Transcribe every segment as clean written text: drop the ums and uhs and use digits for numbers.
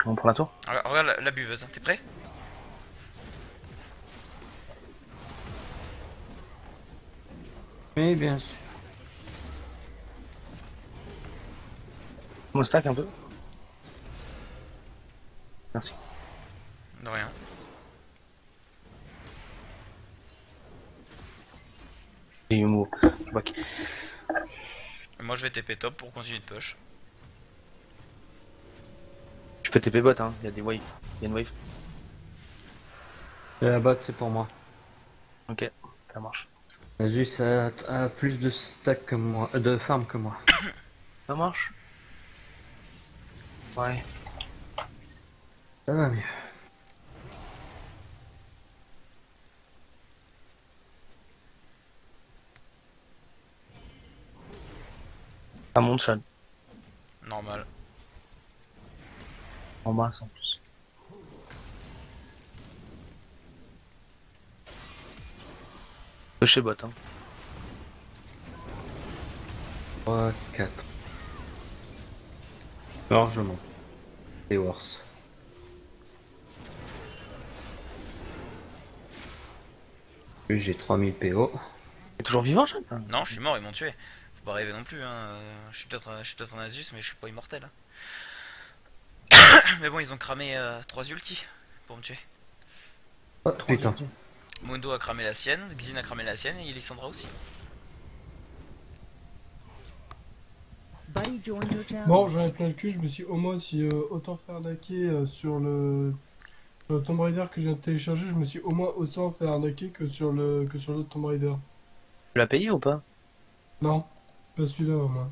On prend la tour. Regarde la buveuse, hein. T'es prêt? Oui, bien sûr. On stack un peu. Merci. De rien. J'ai eu mot. Je vois que- Et moi je vais TP top pour continuer de push. Je peux TP bot, hein. Il y a des waves. Il y a une wave. La bot, c'est pour moi. Ok, ça marche. Juste a plus de stack que moi, de farm que moi. Ça marche. Ouais. Ça va mieux. Ça monte, Sean. Normal. En masse en plus. Chez bot, hein. 3, 4. Largement. C'est worse. Plus j'ai 3000 PO. T'es toujours vivant, Sean? Non, je suis mort, ils m'ont tué. Faut pas rêver non plus, hein. Je suis peut-être un Asus, mais je suis pas immortel. Hein. Mais bon, ils ont cramé 3 ultis pour me tuer. Oh putain. Mundo a cramé la sienne, Xin a cramé la sienne et Lissandra aussi. Bon, j'en ai plein le cul, je me suis au moins aussi autant fait arnaquer sur le Tomb Raider que je viens de télécharger, je me suis au moins autant fait arnaquer que sur l'autre Tomb Raider. Tu l'as payé ou pas? Non, pas celui-là au moins.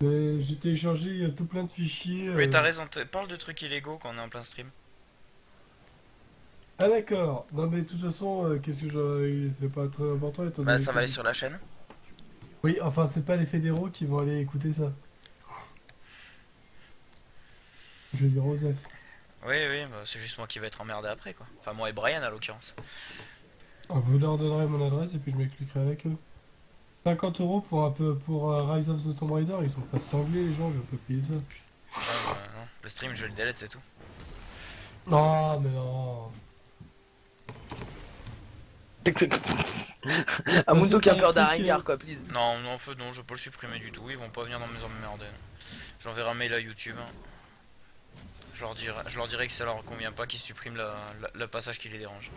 Mais j'ai téléchargé, il y a tout plein de fichiers. Oui, t'as raison, parle de trucs illégaux quand on est en plein stream. Ah d'accord, non mais de toute façon, qu'est-ce que c'est pas très important étant Bah, donné ça que- va aller sur la chaîne. Oui, enfin c'est pas les fédéraux qui vont aller écouter ça. Je vais dire Osef. Oui, oui, bah, c'est juste moi qui vais être emmerdé après, quoi. Enfin, moi et Brian, à l'occurrence. Vous leur donnerez mon adresse et puis je m'expliquerai avec eux. 50 euros pour un peu pour Rise of the Tomb Raider, ils sont pas cinglés les gens, je peux payer ça. Ouais, non, le stream, je le delete, c'est tout. Non mais non. Amundo qui a pas peur un truc, d'Arengar, quoi, please. Non, non, en fait, non, je vais pas le supprimer du tout. Ils vont pas venir dans mes emmerder. J'enverrai un mail à YouTube. Hein. Je leur dirai que ça leur convient pas qu'ils suppriment le passage qui les dérange.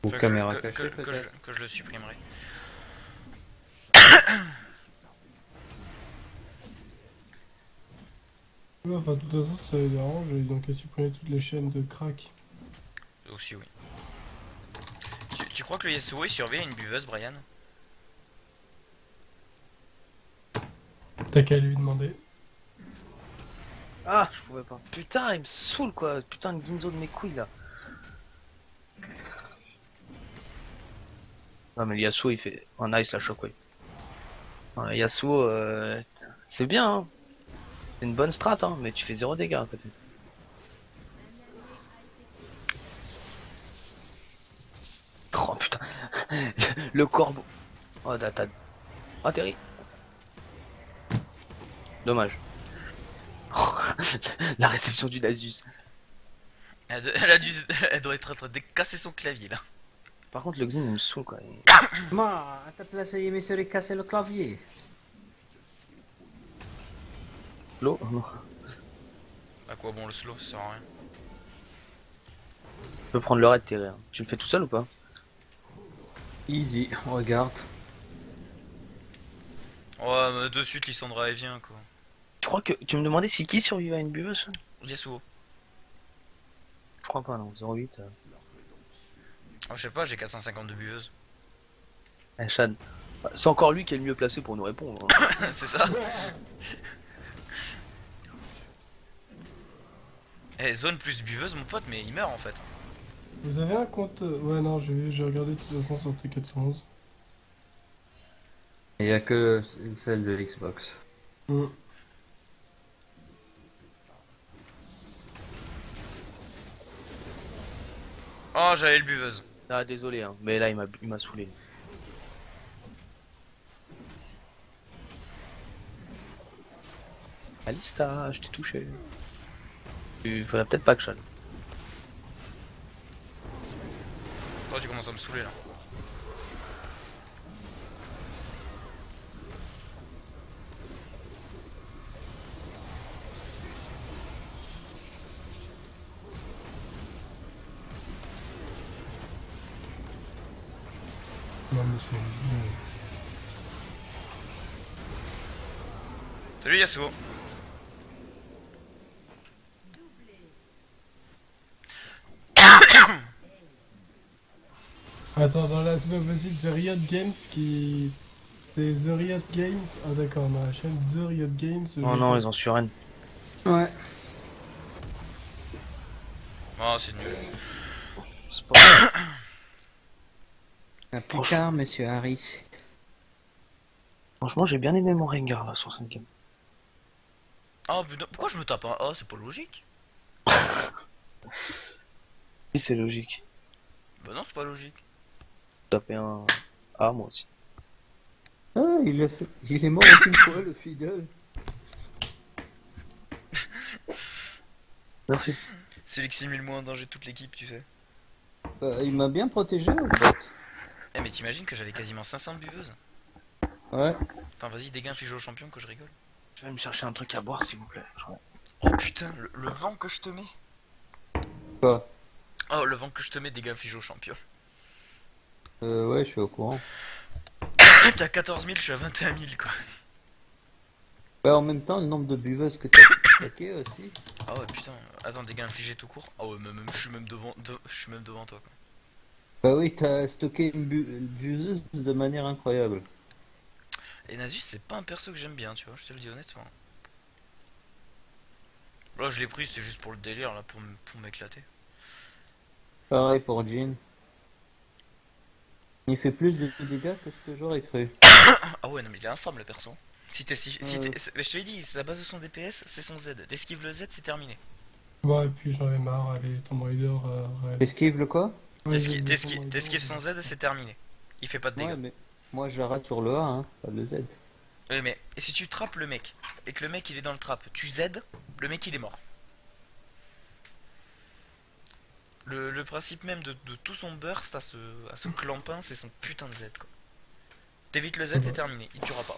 Ou Enfin, caméra que, cachée, que peut-être. que je le supprimerai. Ouais, enfin de toute façon ça les dérange, ils ont qu'à supprimer toutes les chaînes de crack. Aussi, oui. Tu crois que le Yasuo il surveille une buveuse, Brian? T'as qu'à lui demander. Ah, je pouvais pas. Putain, il me saoule, quoi. Putain, de Ginzo de mes couilles, là. Non, mais le Yasuo, il fait un nice, la shockwave. Ouais, Yasuo, c'est bien, hein. C'est une bonne strat, hein, mais tu fais 0 dégâts à côté. Oh putain, le corbeau. Oh, t'as. Oh, Terry. Dommage. Oh, la réception du Nasus. Elle doit être en train de casser son clavier là. Par contre, le Xin, il me saoule, quoi. Ma, à ta place, il me serait cassé le clavier. L'eau oh, non. À quoi bon le slow, ça sert à rien. Je peux prendre le raid, Terry. Hein. Tu le fais tout seul ou pas? Easy, regarde. Ouais, mais de suite Lissandra elle vient quoi. Je crois que tu me demandais si qui survivait à une buveuse? Yasuo. Je crois pas, non. 08. Oh, je sais pas, j'ai 450 de buveuse. Eh, Shan. C'est encore lui qui est le mieux placé pour nous répondre. Hein. C'est ça. Eh, zone plus buveuse, mon pote, mais il meurt en fait. Vous avez un compte ouais non j'ai regardé de toute façon sur T411. Il y a que celle de l'Xbox. Oh, j'avais le buveuse. Ah, désolé, hein. Mais là, il m'a saoulé. Alista, je t'ai touché. Il faudrait peut-être pas que Chad. Oh, tu commences à me saouler là. Non, monsieur. Salut Yasuo. Attends, non, là, c'est pas possible. C'est Riot Games qui. C'est The Riot Games. Ah, d'accord, dans la chaîne The Riot Games. Oh non, ils ont surrun. Ouais. Oh, c'est nul. C'est pas grave. À plus tard, monsieur Harris. Franchement, j'ai bien aimé mon Rengar là sur 5ème. Oh putain, pourquoi je me tape un A? C'est pas logique. Si, c'est logique. Bah non, c'est pas logique. Taper un A, moi aussi. Ah, il est mort une fois, le fidèle. Merci. C'est lui qui s'est mis le moins en danger de toute l'équipe, tu sais. Bah, il m'a bien protégé, au bot. Eh, mais t'imagines que j'avais quasiment 500 de buveuses? Ouais. Attends, vas-y, dégage un figeau au champion que je rigole. Je vais me chercher un truc à boire, s'il vous plaît. Oh putain, le vent que je te mets. Quoi? Oh, le vent que je te mets, dégage un figeau au champion. Ouais, je suis au courant. T'es à 14 000, je suis à 21 000 quoi. Bah, en même temps, le nombre de buveuses que t'as attaqué aussi. Ah ouais, putain. Attends, dégage un figé tout court. Ah ouais, je suis même devant, je suis même devant toi quoi. Bah oui, t'as stocké une buveuse de manière incroyable. Et Nasus, c'est pas un perso que j'aime bien, tu vois, je te le dis honnêtement. Là, je l'ai pris, c'est juste pour le délire, là, pour m'éclater. Pareil pour Jean. Il fait plus de dégâts que ce que j'aurais cru. Ah ouais, non, mais il est infâme le perso. Si mais je te l'ai dit, la base de son DPS, c'est son Z. T'esquives le Z, c'est terminé. Bon, et puis j'en ai marre, allez, Tomb Raider. Ouais. Esquive le quoi? Ouais, Tomb Raider, T'esquives son Z, c'est terminé. Il fait pas de dégâts. Ouais, mais moi j'arrête sur le A, hein, pas le Z. Oui, mais et si tu trappes le mec, et que le mec il est dans le trap, tu Z, le mec il est mort. Le principe même de tout son burst à ce clampin, c'est son putain de Z quoi. T'évites le Z, c'est terminé, il tuera pas.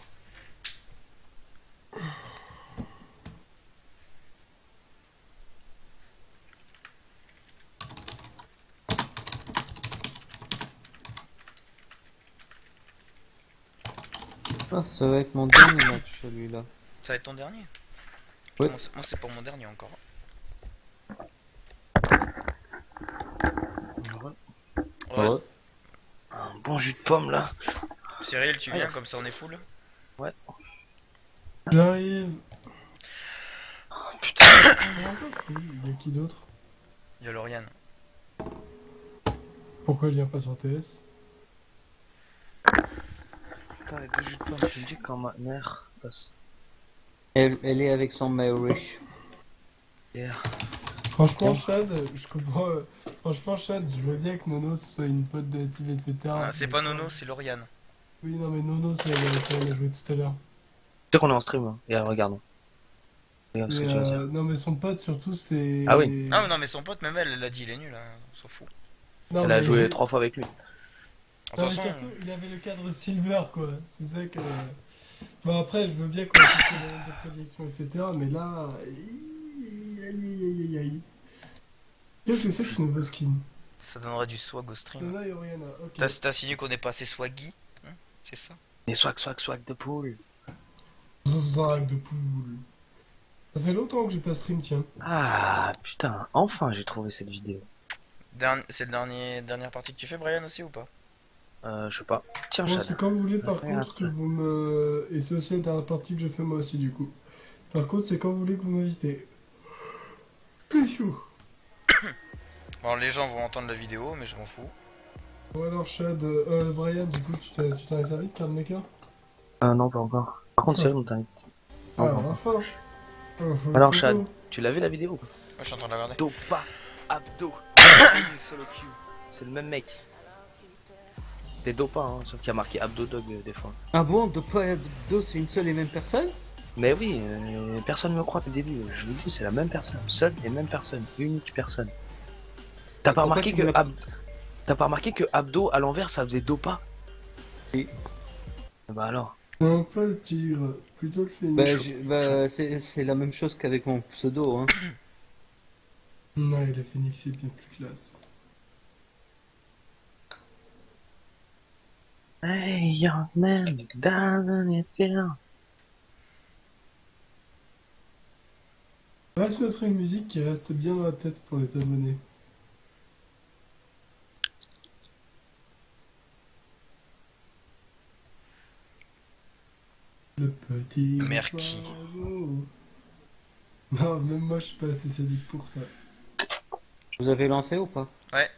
Ah, ça va être mon dernier match celui-là. Ça va être ton dernier? Oui. Moi c'est pour mon dernier encore. Ouais. Ouais. Un bon jus de pomme là. Cyril, tu viens, comme ça on est full? Ouais. J'arrive. Putain. Comment ça, il y a qui d'autre? Il y a Lauriane. Pourquoi je viens pas sur TS? Putain, les deux jus de pomme, je me dis quand ma mère passe. Elle est avec son Irish. Hier. Franchement, Chad, je comprends. Franchement, Chad, je veux bien que Nono ce soit une pote de la team, etc. Ah, c'est pas Nono, c'est Lauriane. Oui, non, mais Nono, c'est avec qui on a joué tout à l'heure. Tu sais qu'on est en stream, hein. Et regardons. Regarde ce que tu vas dire. Non, mais son pote, surtout, c'est. Ah oui. Ah, mais non, mais son pote, même elle a dit il est nul, hein. On s'en fout. Non, Elle a mais- joué 3 fois avec lui. De Non, toute mais façon, surtout, il avait le cadre silver, quoi. C'est ça que. Bon, après, je veux bien qu'on ait toutes les règles de prédilection, etc. Mais là. Aïe, aïe, aïe, aïe. Qu'est-ce que c'est que ce nouveau skin? ça donnera du swag au stream. Là, Oriana, ok. T'as signé qu'on est pas assez swaggy, hein, c'est ça? Et swag de poule. Zac de poule. Ça fait longtemps que j'ai pas stream, tiens. Ah putain, enfin j'ai trouvé cette vidéo. C'est le dernière partie que tu fais, Brian, aussi ou pas? Je sais pas. Tiens, Bon, Chad. c'est quand vous voulez, par Regarde. contre, que vous me. Et c'est aussi la dernière partie que je fais moi aussi, du coup. Par contre, c'est quand vous voulez que vous m'invitez. Pichou. Bon, les gens vont entendre la vidéo, mais je m'en fous. Bon, alors, Chad, Brian, du coup, tu t'en es servi de Cardmaker? Non, pas encore. Par contre, c'est on t'invite. Ah, Non, pas enfin. Alors, Chad, tu l'as vu la vidéo ou pas? Moi, je suis en train de la regarder. Dopa, Abdo, solo Q. C'est le même mec. C'est Dopa, hein, sauf qu'il y a marqué Abdo Dog des fois. Ah bon, Dopa et Abdo, c'est une seule et même personne? Mais oui, personne me croit depuis le début. Je vous dis, c'est la même personne. Seule et même personne. Unique personne. T'as pas Pourquoi remarqué tu que me l'as- T'as pas remarqué que Abdo à l'envers ça faisait Dopa? Oui. Bah alors. Non, pas le tigre, plutôt le phénix. C'est la même chose qu'avec mon pseudo, hein. Non, et le phénix est bien plus classe. Hey young man, doesn't it feel? On va se mettre une musique qui reste bien dans la tête pour les abonnés. Le petit Merki. oiseau. Non, même moi je suis pas assez sadique pour ça. Vous avez lancé ou pas? Ouais.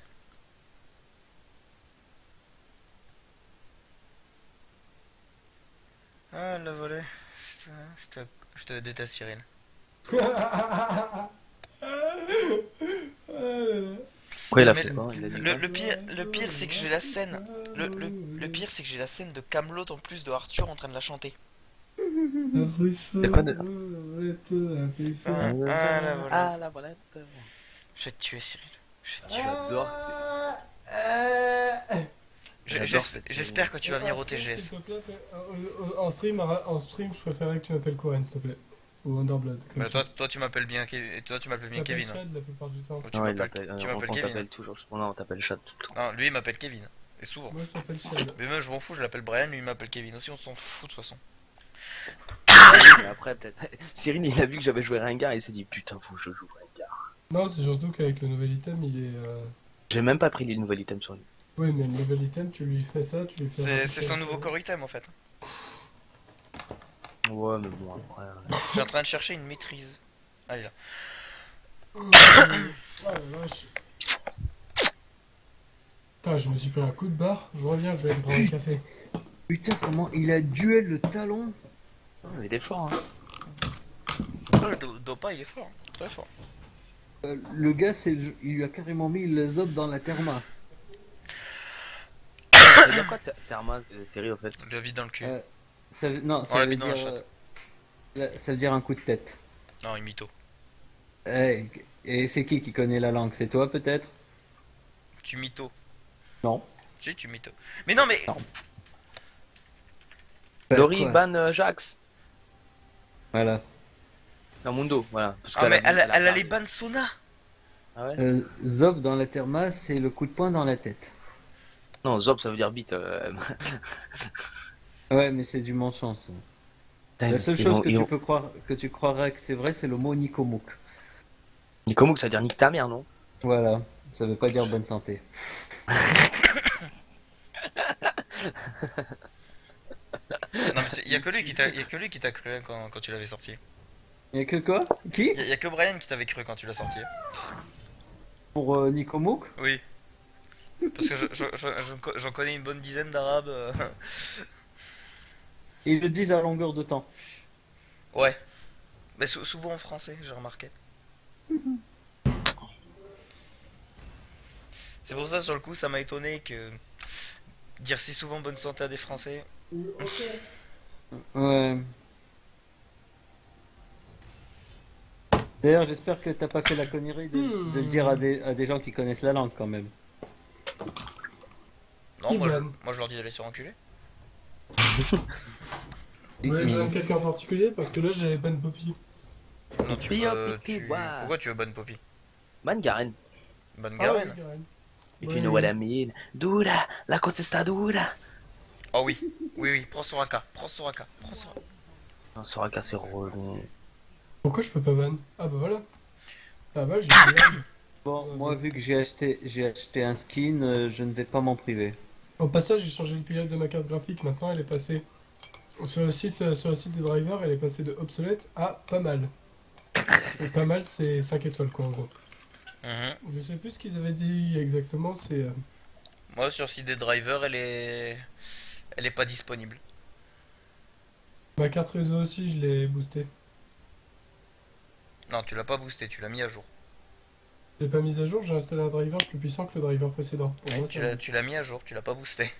Ah, la volée. Je te déteste, Cyril. Ah là là. Quoi il a Mais fait quoi? Il a dit Le pire, c'est que j'ai la scène. Le pire, c'est que j'ai la scène de Camelot en plus de Arthur en train de la chanter. Un frisson, C'est quoi de- un frisson. Ah, la volée. Ah la volette. Je vais te tuer, Cyril. Je vais te tuer. J'adore. J'adore cette J'espère série. que tu vas venir au S'il TGS. te plaît, en stream, je préférais que tu m'appelles Cohen, s'il te plaît. Ou Underblood. Comme Bah, toi, tu m'appelles bien, toi, tu m'appelles bien Kevin. Chad la plupart du temps. Tu Non, il m'appelles l'appelle. tu m'appelles On Kevin. t'appelle toujours. Non, on t'appelle chat tout le temps. Non, lui, il m'appelle Kevin. Et souvent. Moi, je t'appelle Chad. Mais même, je m'en fous, je l'appelle Brian, lui, il m'appelle Kevin. Aussi, on s'en fout de toute façon. Mais après peut-être. Cyril il a vu que j'avais joué Rengar et il s'est dit putain faut que je joue Rengar. Non, c'est surtout qu'avec le nouvel item, il est. J'ai même pas pris les nouveaux items sur lui. Oui, mais le nouvel item, tu lui fais ça, tu lui fais. C'est son nouveau core item en fait. Ouais mais bon après. Je suis en train de chercher une maîtrise. Allez là. Oh la vache. Putain, je me suis pris un coup de barre. Je reviens, je vais aller prendre un café. Putain, comment il a duel le talon? Il est fort hein. Oh, le Dopa, il est fort. Très fort. Le gars, il lui a carrément mis le zob dans la therma. Ça veut dire quoi Thermas Terry au fait? Le vide dans le cul. Non, On ça l'a veut mis dans la dire, chatte. ça veut dire un coup de tête. Non, il mytho. Et c'est qui connaît la langue? C'est toi peut-être? Tu mytho. Non. Si, tu mytho. Mais non, mais. Non. Lori Quoi ban Jax. Voilà. Non Mundo voilà. Parce Ah, qu'elle mais elle a pas- les bans Sona. Ah ouais? Zob dans la therma, c'est le coup de poing dans la tête. Non Zob ça veut dire bite. Ouais, mais c'est du mensonge. Ça. La seule chose que tu croirais que c'est vrai, c'est le mot Nikomuk. Nikomuk ça veut dire nique ta mère non? Voilà. Ça veut pas dire bonne santé. Non, mais y a que lui qui t'a cru hein, quand tu l'avais sorti. Et que quoi? Qui? Y a que Brian qui t'avait cru quand tu l'as sorti. Pour Nikomuk? Oui. Parce que j'en connais une bonne dizaine d'arabes. Ils le disent à longueur de temps. Ouais. Mais souvent en français, j'ai remarqué. C'est pour ça, sur le coup, ça m'a étonné que dire si souvent bonne santé à des Français. Ouais. D'ailleurs, j'espère que t'as pas fait la connerie de le dire à des gens qui connaissent la langue quand même. Non, moi Iban. je leur dis d'aller se renculer. Ouais, je donne quelqu'un en particulier parce que là j'ai ban Poppy. Non, pourquoi tu veux bonne Poppy? Ban Garen. Bonne Ah Garen. oui, Garen. If Ouais, you know ouais. what I mean. Dura, la cosa está dura. Oh oui, oui, prends Soraka, prends Soraka. Non, Soraka c'est relou. Pourquoi je peux pas ban? Ah bah voilà. Ah bah j'ai ban. Bon, moi, vu que j'ai acheté un skin, je ne vais pas m'en priver. Au passage, j'ai changé le pilote de ma carte graphique. Maintenant, elle est passée sur le site des drivers, elle est passée de obsolète à pas mal. Et pas mal, c'est 5 étoiles quoi en gros. Mhm. Je sais plus ce qu'ils avaient dit exactement, c'est. Moi, sur site des drivers, elle est pas disponible. Ma carte réseau aussi, je l'ai boostée. Non, tu l'as pas boosté, tu l'as mis à jour. Je l'ai pas mise à jour, j'ai installé un driver plus puissant que le driver précédent. Pour moi, ça- Tu l'as mis à jour, tu l'as pas boosté.